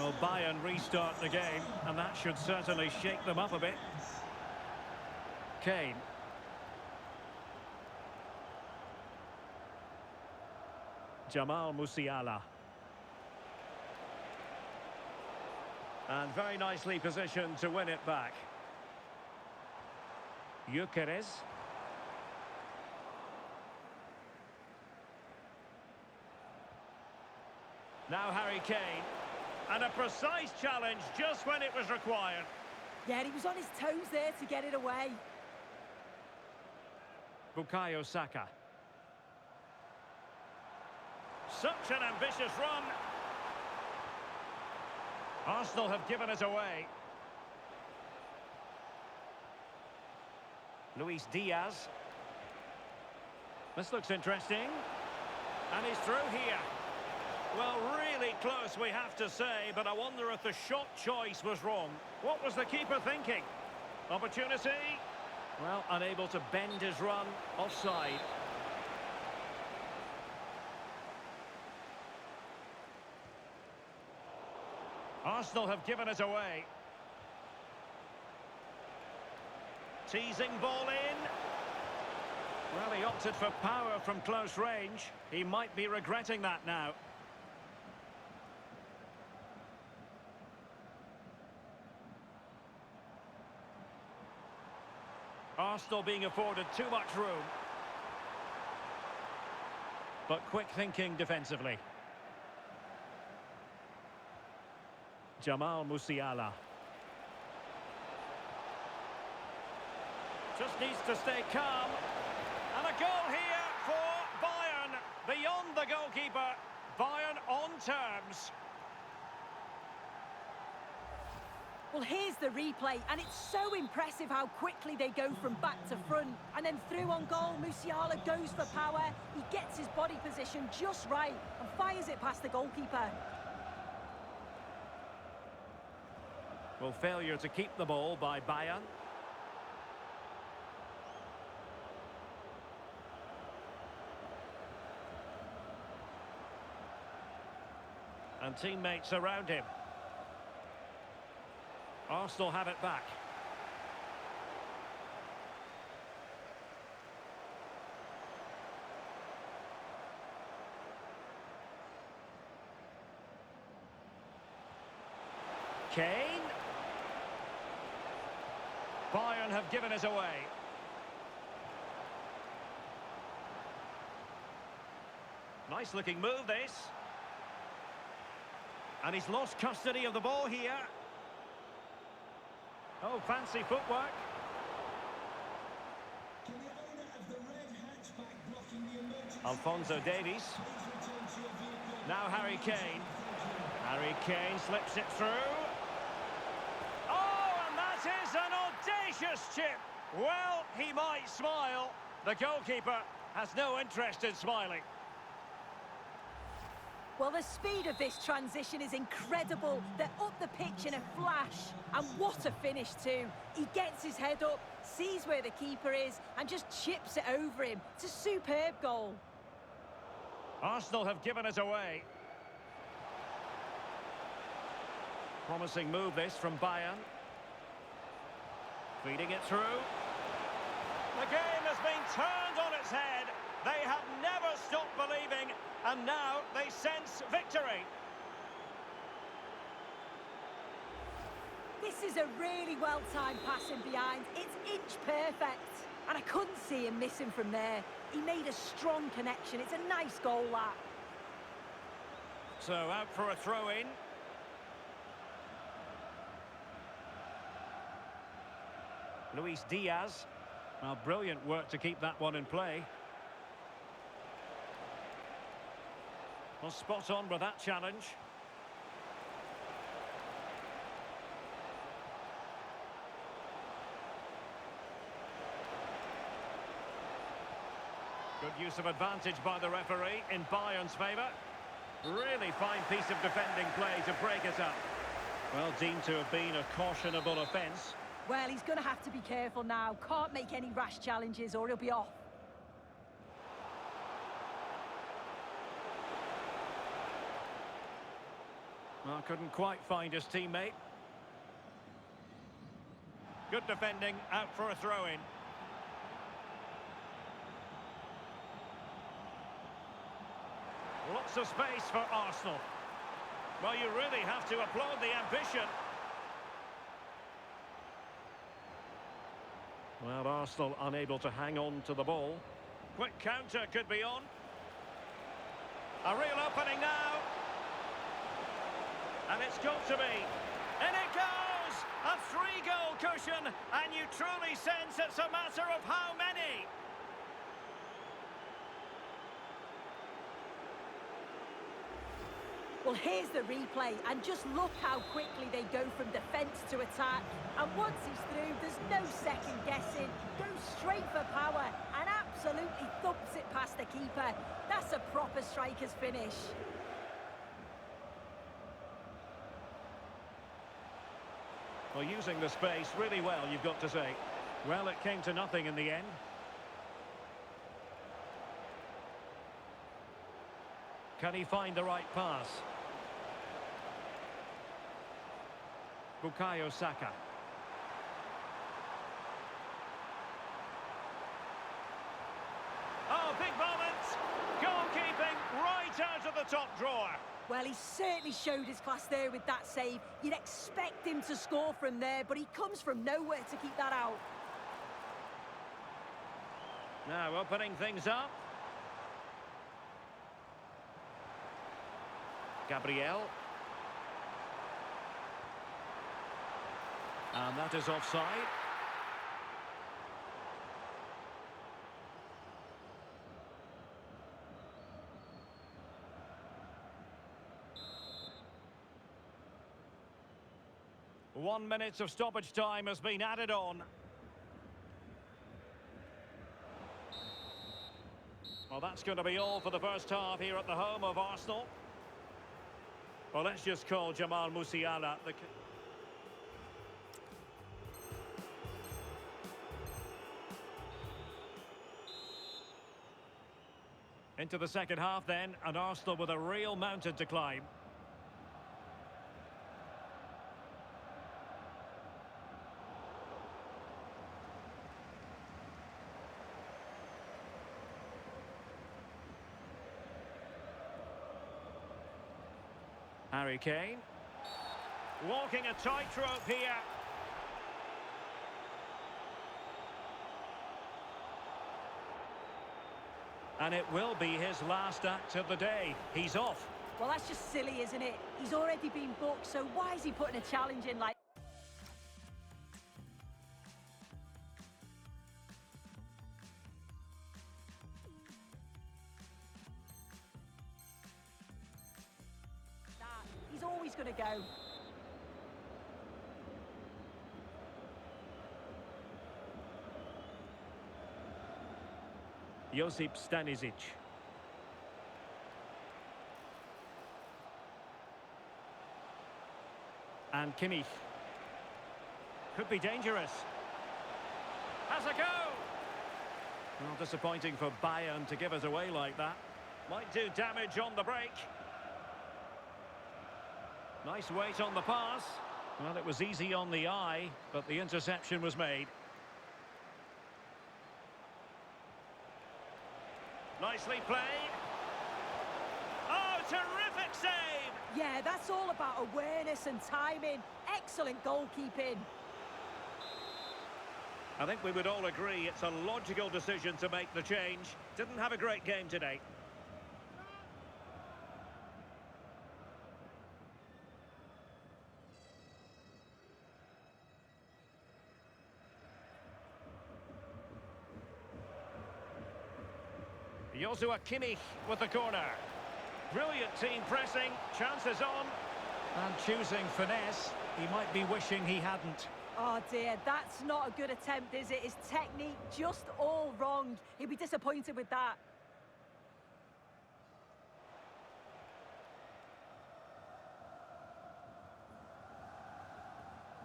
Well, Bayern restart the game, and that should certainly shake them up a bit. Kane. Jamal Musiala. And very nicely positioned to win it back. Gyökeres. Now Harry Kane. And a precise challenge just when it was required. Yeah, he was on his toes there to get it away. Bukayo Saka. Such an ambitious run. Arsenal have given it away. Luis Diaz. This looks interesting. And he's through here. Well, really close, we have to say, but I wonder if the shot choice was wrong. What was the keeper thinking? Opportunity? Well, unable to bend his run. Offside. Arsenal have given it away. Teasing ball in. Well, he opted for power from close range. He might be regretting that now. Arsenal being afforded too much room. But quick thinking defensively. Jamal Musiala. Just needs to stay calm. And a goal here for Bayern. Beyond the goalkeeper. Bayern on terms. Well, here's the replay, and it's so impressive how quickly they go from back to front. And then through on goal, Musiala goes for power. He gets his body position just right and fires it past the goalkeeper. Well, failure to keep the ball by Bayern. And teammates around him. Arsenal have it back. Kane. Bayern have given it away. Nice looking move this. And he's lost custody of the ball here. Oh, fancy footwork. Alphonso Davies. Now Harry Kane. Harry Kane slips it through. Oh, and that is an audacious chip. Well, he might smile. The goalkeeper has no interest in smiling. Well, the speed of this transition is incredible. They're up the pitch in a flash. And what a finish too. He gets his head up, sees where the keeper is, and just chips it over him. It's a superb goal. Arsenal have given it away. Promising move this from Bayern. Feeding it through. The game has been turned on its head. They have never stopped believing, and now they sense victory. This is a really well-timed pass in behind. It's inch perfect. And I couldn't see him missing from there. He made a strong connection. It's a nice goal, that. So out for a throw-in. Luis Diaz. Well, brilliant work to keep that one in play. Well, spot on with that challenge. Good use of advantage by the referee in Bayern's favour. Really fine piece of defending play to break it up. Well, deemed to have been a cautionable offence. Well, he's going to have to be careful now. Can't make any rash challenges or he'll be off. Well, couldn't quite find his teammate. Good defending, out for a throw-in. Lots of space for Arsenal. Well, you really have to applaud the ambition. Well, Arsenal unable to hang on to the ball. Quick counter could be on. A real opening now. And it's got to be. In it goes! A 3-goal cushion, and you truly sense it's a matter of how many. Well, here's the replay, and just look how quickly they go from defence to attack. And once he's through, there's no second guessing. Goes straight for power and absolutely thumps it past the keeper. That's a proper striker's finish. Well, using the space really well, you've got to say. Well, it came to nothing in the end. Can he find the right pass? Bukayo Saka. Oh, big moment! Goalkeeping right out of the top drawer. Well, he certainly showed his class there with that save. You'd expect him to score from there, but he comes from nowhere to keep that out. Now opening things up. Gabriel. And that is offside. One minute of stoppage time has been added on. Well, that's going to be all for the first half here at the home of Arsenal. Well, let's just call Jamal Musiala the... Into the second half then, and Arsenal with a real mountain to climb. Harry Kane. Walking a tightrope here. And it will be his last act of the day. He's off. Well, that's just silly, isn't it? He's already been booked, so why is he putting a challenge in like... that? He's always going to go. Josip Stanisic. And Kimmich. Could be dangerous. Has a go! Well, disappointing for Bayern to give us away like that. Might do damage on the break. Nice weight on the pass. Well, it was easy on the eye, but the interception was made. Nicely played. Oh, terrific save! Yeah, that's all about awareness and timing. Excellent goalkeeping. I think we would all agree it's a logical decision to make the change. Didn't have a great game today. Joshua Kimmich with the corner. Brilliant team pressing, chances on. And choosing finesse, he might be wishing he hadn't. Oh dear, that's not a good attempt, is it? His technique just all wrong. He'll be disappointed with that.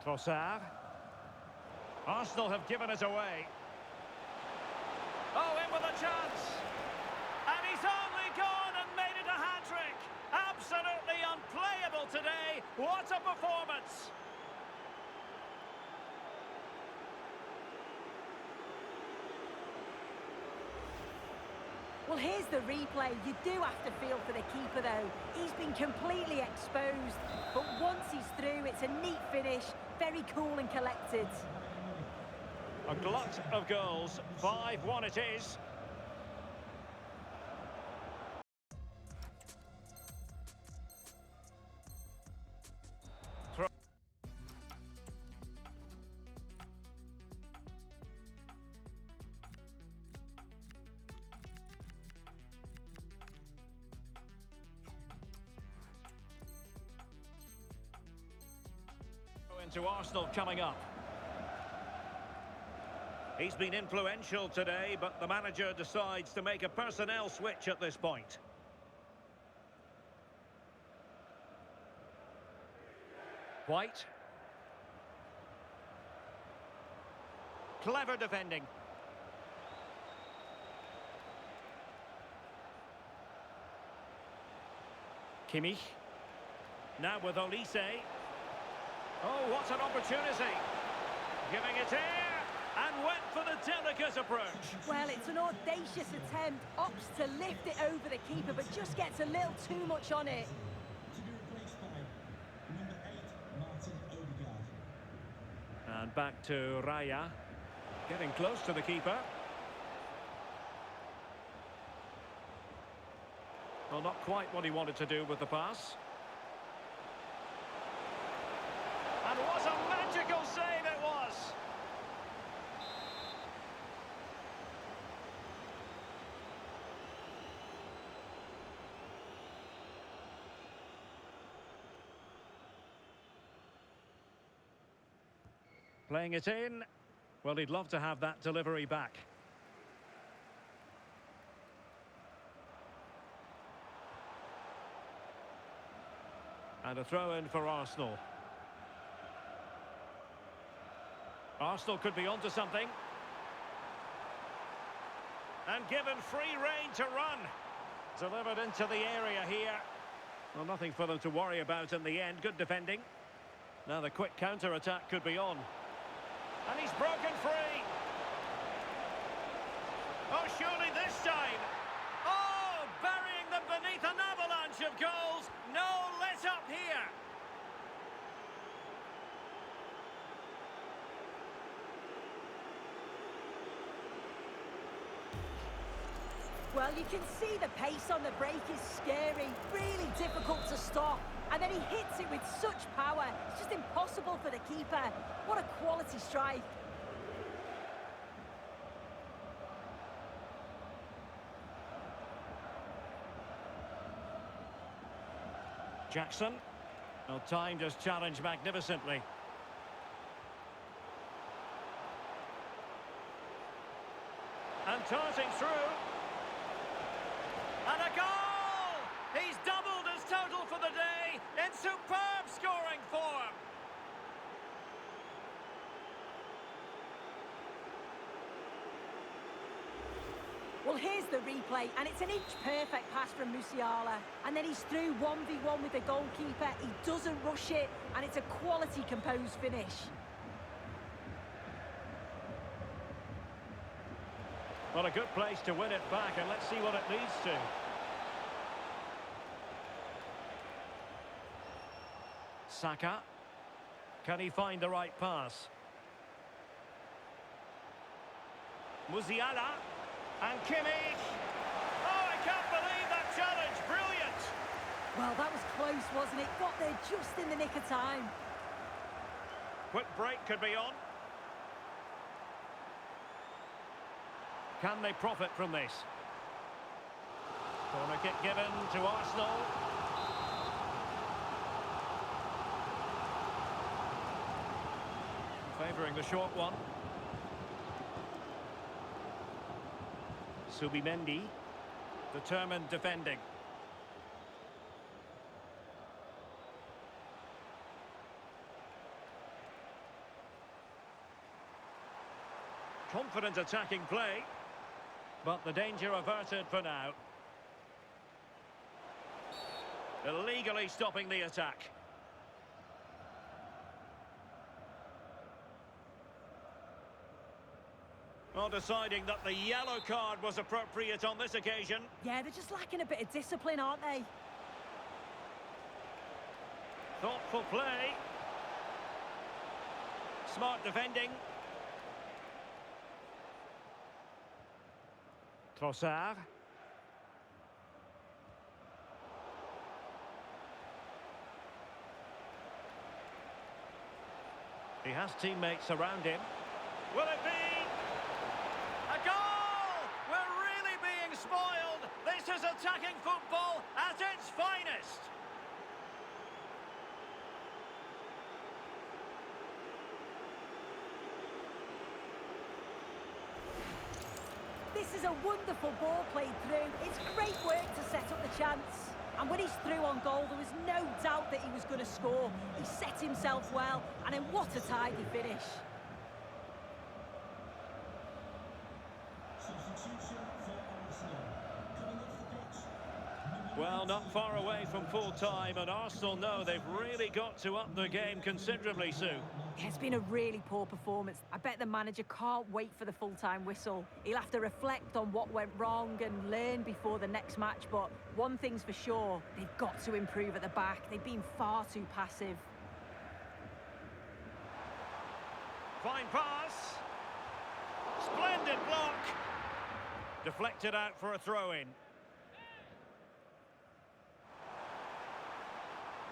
Trossard. Arsenal have given us away. Oh, in with a chance. And he's only gone and made it a hat-trick. Absolutely unplayable well today. What a performance! Well, here's the replay. You do have to feel for the keeper, though. He's been completely exposed. But once he's through, it's a neat finish. Very cool and collected. A glut of goals. 5-1 it is. Into Arsenal coming up. He's been influential today, but the manager decides to make a personnel switch at this point. White. Clever defending. Kimmich. Now with Olise. Oh, what an opportunity. Giving it here, and went for the delicate approach. Well, it's an audacious attempt. Opts to lift it over the keeper, but just gets a little too much on it. And back to Raya. Getting close to the keeper. Well, not quite what he wanted to do with the pass. And what a magical save it was! Playing it in. Well, he'd love to have that delivery back. And a throw-in for Arsenal. Arsenal could be onto something. And given free rein to run. Delivered into the area here. Well, nothing for them to worry about in the end. Good defending. Now the quick counter-attack could be on. And he's broken free. Oh, surely this time. Oh, burying them beneath an avalanche of goals. No let up here. Well, you can see the pace on the break is scary, really difficult to stop. And then he hits it with such power. It's just impossible for the keeper. What a quality strike. Jackson. Well, timed his challenge magnificently. And darting through. And a goal! He's doubled his total for the day in superb scoring form. Well, here's the replay, and it's an inch-perfect pass from Musiala. And then he's through 1v1 with the goalkeeper. He doesn't rush it, and it's a quality composed finish. Well, a good place to win it back, and let's see what it leads to. Saka. Can he find the right pass? Musiala. And Kimmich. Oh, I can't believe that challenge. Brilliant. Well, that was close, wasn't it? Got there just in the nick of time. Quick break could be on. Can they profit from this? Corner kick given to Arsenal. Favouring the short one. Subimendi, determined defending. Confident attacking play, but the danger averted for now. illegally stopping the attack. Well, deciding that the yellow card was appropriate on this occasion. Yeah, they're just lacking a bit of discipline, aren't they? Thoughtful play. Smart defending. Trossard. He has teammates around him. Will it be a goal? We're really being spoiled. This is attacking football at its finest. This is a wonderful ball played through. It's great work to set up the chance. And when he's through on goal, there was no doubt that he was going to score. He set himself well, and then what a tidy finish. Well, not far away from full time, and Arsenal know they've really got to up the game considerably soon. It's been a really poor performance. I bet the manager can't wait for the full-time whistle. He'll have to reflect on what went wrong and learn before the next match, but one thing's for sure, they've got to improve at the back. They've been far too passive. Fine pass. Splendid block. Deflected out for a throw-in.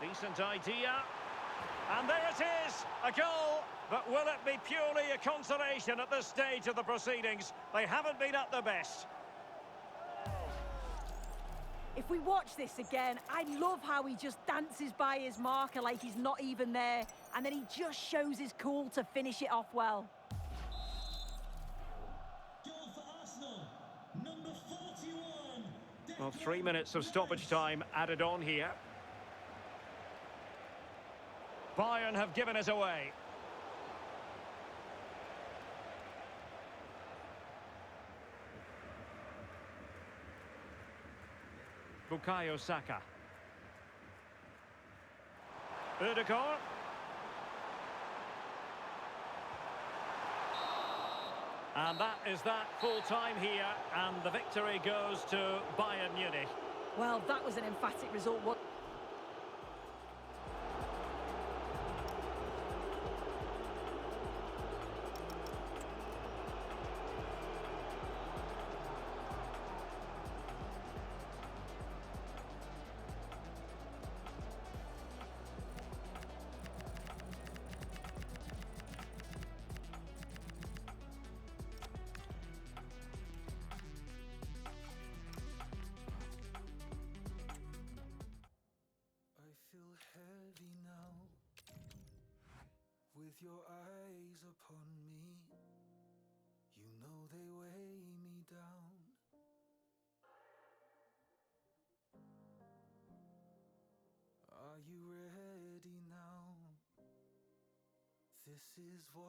Decent idea. And there it is, a goal. But will it be purely a consolation at this stage of the proceedings? They haven't been at their best. If we watch this again, I love how he just dances by his marker like he's not even there. And then he just shows his cool to finish it off well. Goal for Arsenal, number 41. Well, 3 minutes of stoppage time added on here. Bayern have given us away. Bukayo Saka. Ødegaard. And that is that full time here, and the victory goes to Bayern Munich. Well, that was an emphatic result. Feel heavy now, with your eyes upon me. You know they weigh me down. Are you ready now? This is what